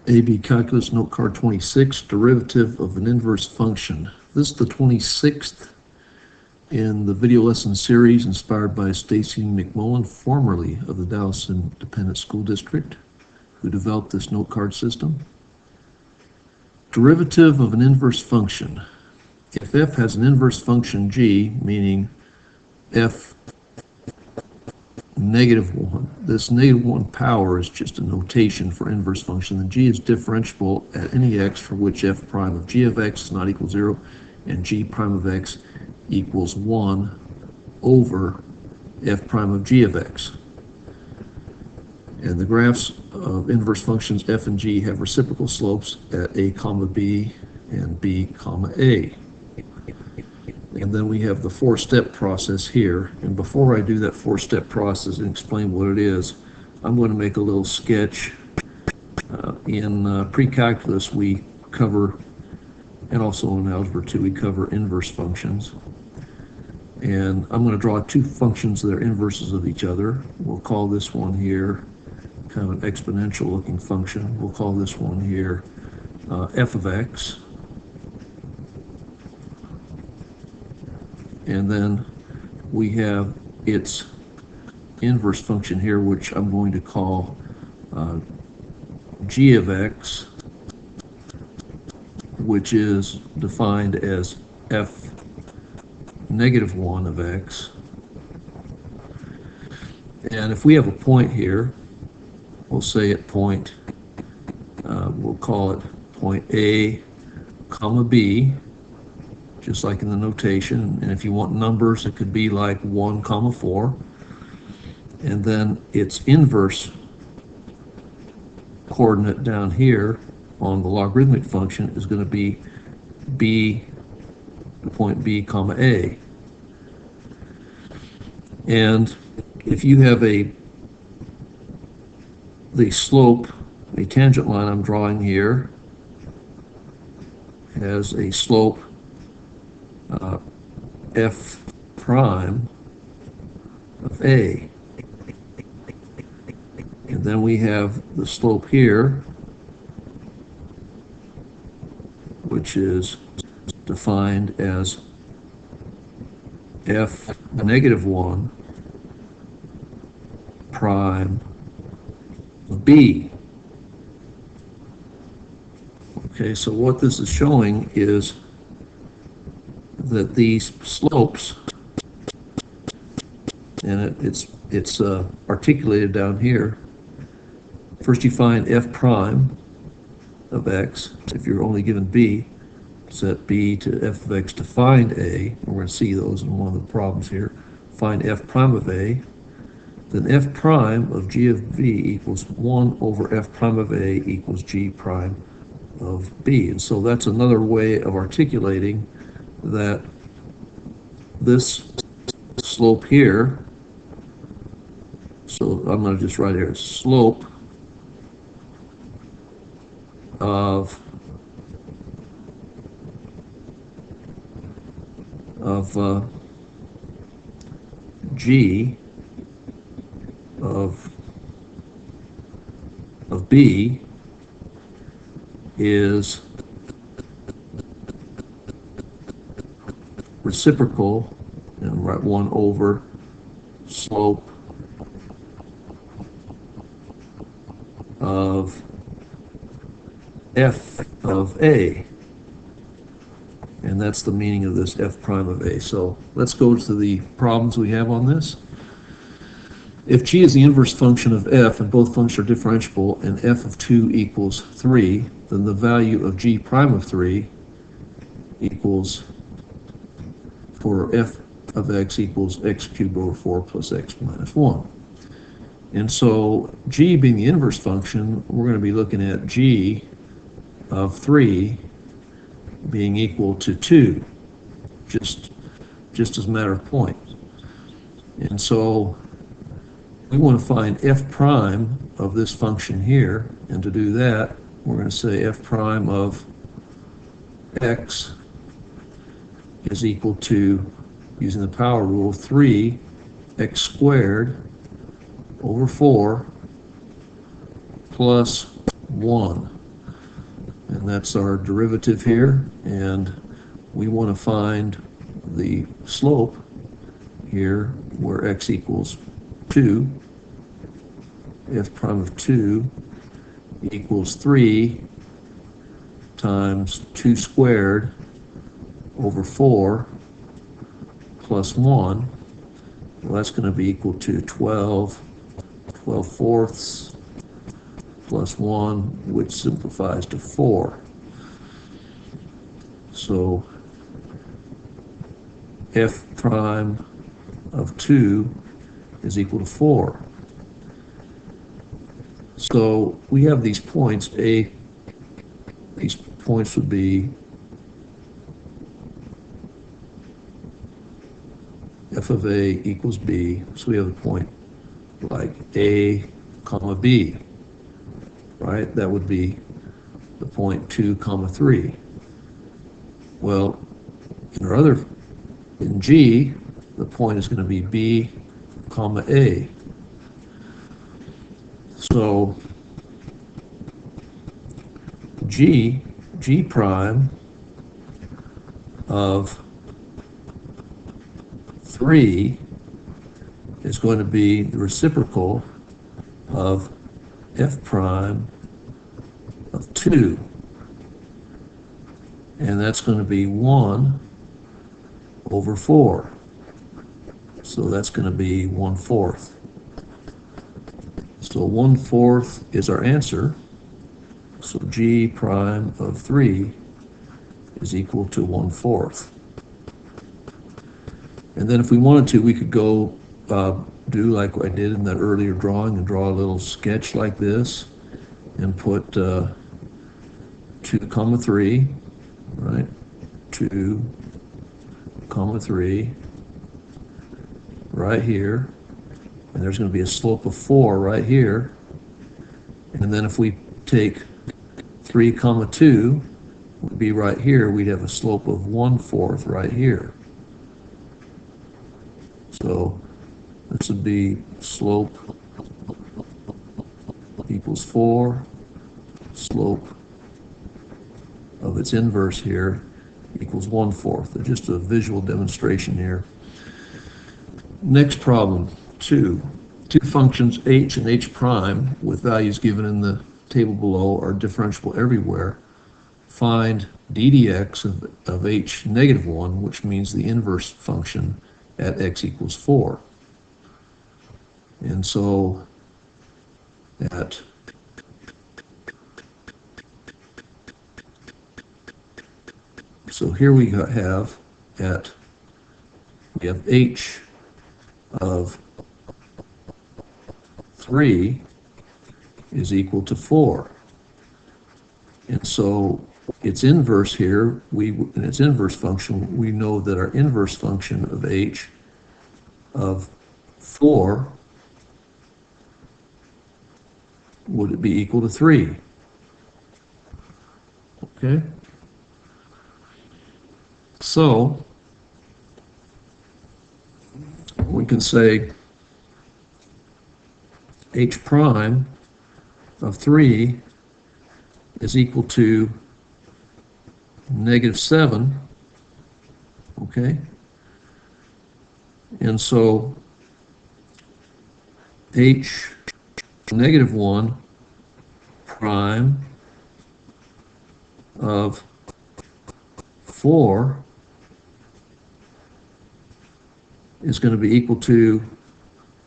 AB Calculus Note Card 26, Derivative of an Inverse Function. This is the 26th in the video lesson series inspired by Stacy McMullen, formerly of the Dallas Independent School District, who developed this note card system. Derivative of an inverse function. If f has an inverse function g, meaning f -1, this -1 power is just a notation for inverse function. The g is differentiable at any x for which f prime of g of x is not equal to 0 and g prime of x equals 1 over f prime of g of x. And the graphs of inverse functions f and g have reciprocal slopes at a comma b and b comma a. And then we have the four-step process here. And before I do that four-step process and explain what it is, I'm going to make a little sketch. In pre-calculus, we cover, and also in Algebra 2, we cover inverse functions. And I'm going to draw two functions that are inverses of each other. We'll call this one here kind of an exponential-looking function. We'll call this one here f of x. And then we have its inverse function here, which I'm going to call g of x, which is defined as f -1 of x. And if we have a point here, we'll say at point, we'll call it point A, comma B, just like in the notation. And if you want numbers, it could be like 1, comma 4. And then its inverse coordinate down here on the logarithmic function is going to be B, point B, comma A. And if you have the slope, a tangent line I'm drawing here, has a slope f prime of a. And then we have the slope here, which is defined as f -1 prime of b. Okay, so what this is showing is that these slopes, and it's articulated down here. First you find f prime of x. If you're only given b, set b to f of x to find a. We're going to see those in one of the problems here. Find f prime of a. Then f prime of g of v equals 1 over f prime of a equals g prime of b. And so that's another way of articulating that this slope here, so I'm going to just write here, slope of g of b is reciprocal, and write 1 over slope of f of a. And that's the meaning of this f prime of a. So let's go to the problems we have on this. If g is the inverse function of f and both functions are differentiable and f of 2 equals 3, then the value of g prime of 3 equals, for f of x equals x cubed over 4 plus x minus 1. And so g being the inverse function, we're going to be looking at g of 3 being equal to 2, just as a matter of point. And so we want to find f prime of this function here, and to do that, we're going to say f prime of x is equal to, using the power rule, 3 x squared over 4 plus 1. and that's our derivative here, and we want to find the slope here where x equals 2. F prime of 2 equals 3 times 2 squared over 4 plus 1. Well, that's going to be equal to 12 fourths plus 1, which simplifies to 4. So f prime of 2 is equal to 4. So we have these points. These points would be f of a equals b. So we have a point like a comma b, right? That would be the point 2 comma 3. Well, in G, the point is going to be b comma a. So G prime of 3 is going to be the reciprocal of f prime of 2. And that's going to be 1 over 4. So that's going to be 1/4. So 1/4 is our answer. So G prime of 3 is equal to 1/4. And then if we wanted to, we could go do like I did in that earlier drawing and draw a little sketch like this and put 2 comma 3, right? 2 comma 3 right here. And there's going to be a slope of 4 right here. And then if we take 3 comma 2 would be right here, we'd have a slope of 1/4 right here. So this would be slope equals 4, slope of its inverse here equals 1/4. Just a visual demonstration here. Next problem, 2. Two functions h and h prime with values given in the table below are differentiable everywhere. Find d dx of h negative 1, which means the inverse function at x equals 4. And so here we have h of 3 is equal to 4. And so its inverse here, in its inverse function, we know that our inverse function of h of 4 would be equal to 3. Okay? So we can say h prime of 3 is equal to -7, okay? And so h negative 1 prime of 4 is going to be equal to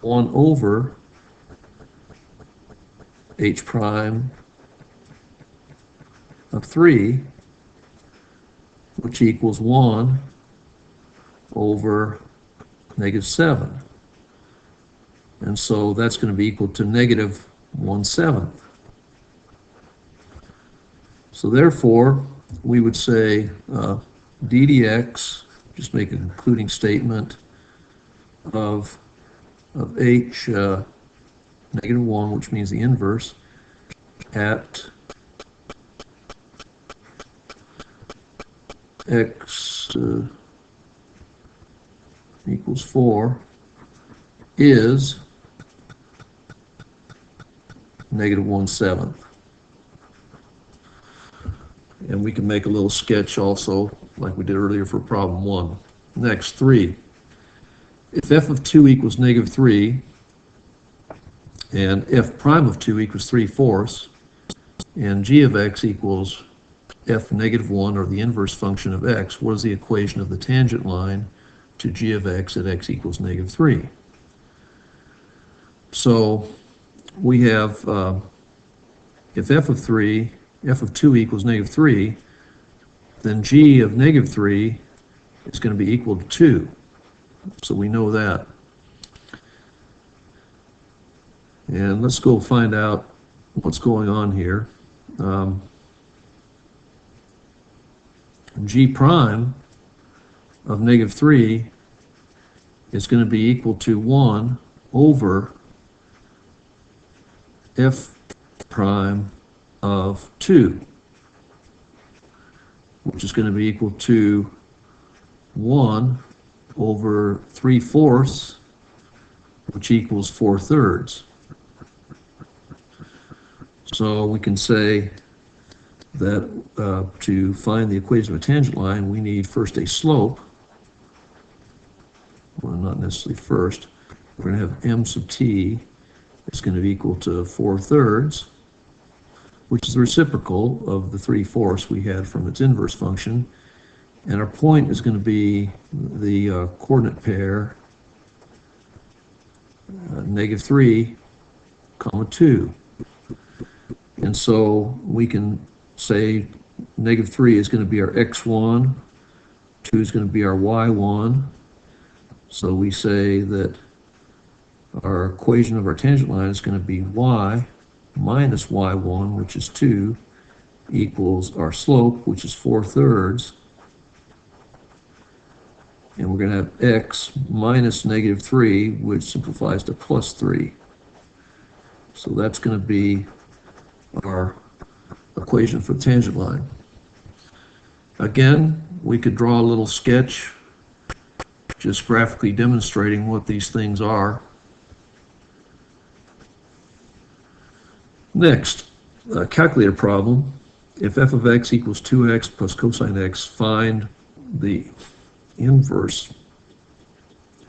1 over h prime of 3, which equals 1 over -7. And so that's going to be equal to -1/7. So therefore, we would say d dx, just make a concluding statement, of h -1, which means the inverse, at x equals 4 is -1/7. And we can make a little sketch also, like we did earlier for problem 1. Next, 3. If f of 2 equals negative 3, and f prime of 2 equals 3/4, and g of x equals f negative 1, or the inverse function of x, what is the equation of the tangent line to g of x at x equals negative 3? So we have, if f of 2 equals negative 3, then g of negative 3 is going to be equal to 2. So we know that. And let's go find out what's going on here. G prime of negative 3 is going to be equal to 1 over f prime of 2, which is going to be equal to 1 over 3/4, which equals 4/3. So we can say that to find the equation of a tangent line, we need first a slope. Well, not necessarily first. We're going to have m sub t is going to be equal to 4/3, which is the reciprocal of the 3/4 we had from its inverse function. And our point is going to be the coordinate pair negative 3, comma 2. And so we can say negative 3 is going to be our x1, 2 is going to be our y1. So we say that our equation of our tangent line is going to be y minus y1, which is 2, equals our slope, which is 4/3. And we're going to have x minus negative 3, which simplifies to plus 3. So that's going to be our equation for the tangent line. Again, we could draw a little sketch just graphically demonstrating what these things are. Next, a calculator problem. If f of x equals 2x plus cosine x, find the inverse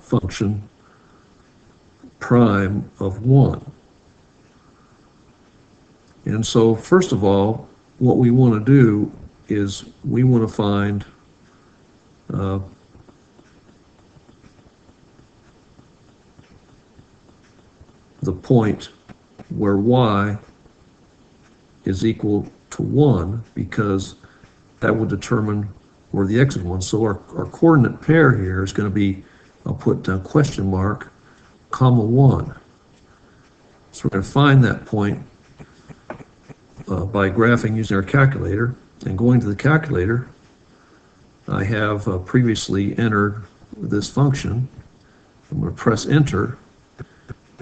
function prime of 1. And so first of all, what we want to do is we want to find the point where y is equal to 1, because that would determine where the x is 1. So our coordinate pair here is going to be, I'll put question mark, comma 1. So we're going to find that point by graphing using our calculator. And going to the calculator, I have previously entered this function. I'm going to press enter,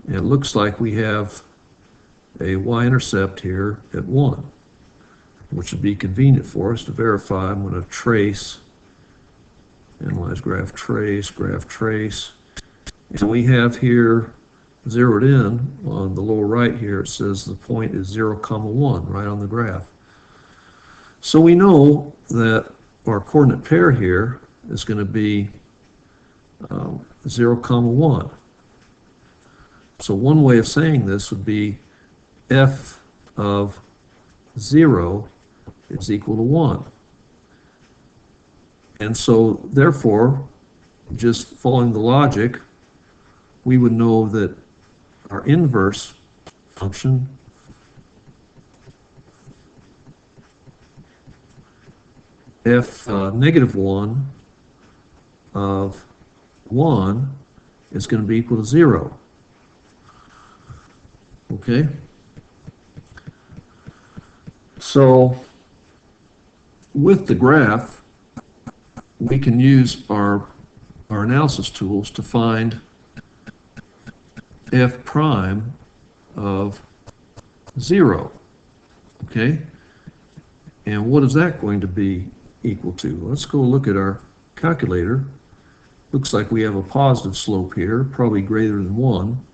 and it looks like we have a y-intercept here at 1, which would be convenient for us to verify. I'm going to trace, analyze graph trace, and we have here zeroed in on the lower right here. It says the point is 0, 1 right on the graph. So we know that our coordinate pair here is going to be 0, 1. So one way of saying this would be f of 0 is equal to 1. And so therefore, just following the logic, we would know that our inverse function f negative 1 of 1 is going to be equal to 0. Okay? So with the graph, we can use our analysis tools to find f prime of 0. Okay? And what is that going to be equal to? Let's go look at our calculator. Looks like we have a positive slope here, probably greater than 1.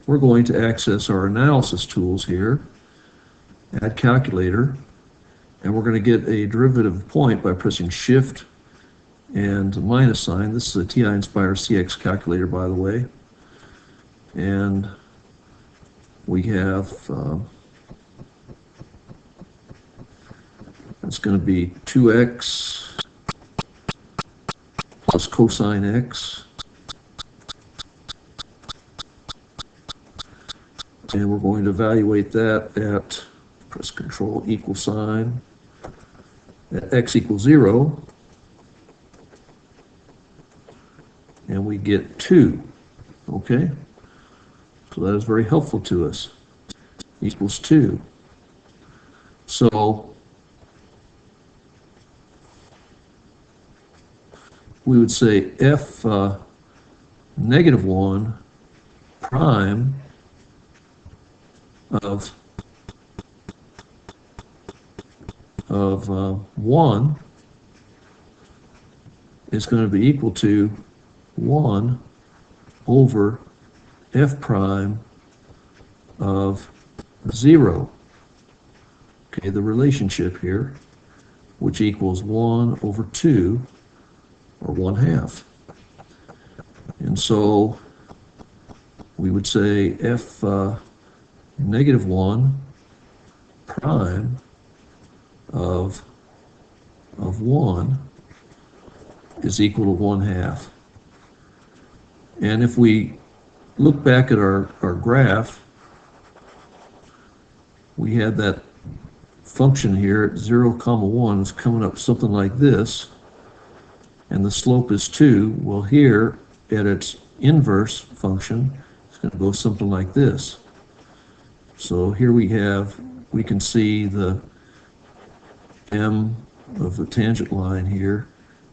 We're going to access our analysis tools here, add calculator, And we're going to get a derivative point by pressing Shift and minus sign. This is a TI Inspire CX calculator, by the way. And we have, it's going to be 2x plus cosine x. And we're going to evaluate that at, press Control equal sign, at x equals 0. And we get 2, okay? So that is very helpful to us. Equals 2. So we would say f negative 1 prime of 1 is going to be equal to 1 over f prime of 0. Okay, the relationship here, which equals 1 over 2, or 1/2. And so we would say f negative 1 prime of 1 is equal to 1/2. And if we look back at our graph, we had that function here at 0, 1 is coming up something like this, and the slope is 2. Well, here at its inverse function, it's going to go something like this. So here we can see the m of the tangent line here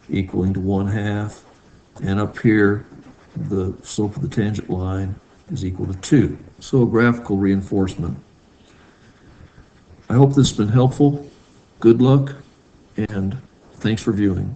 equaling to 1/2, and up here the slope of the tangent line is equal to 2. So graphical reinforcement. I hope this has been helpful. Good luck, and thanks for viewing.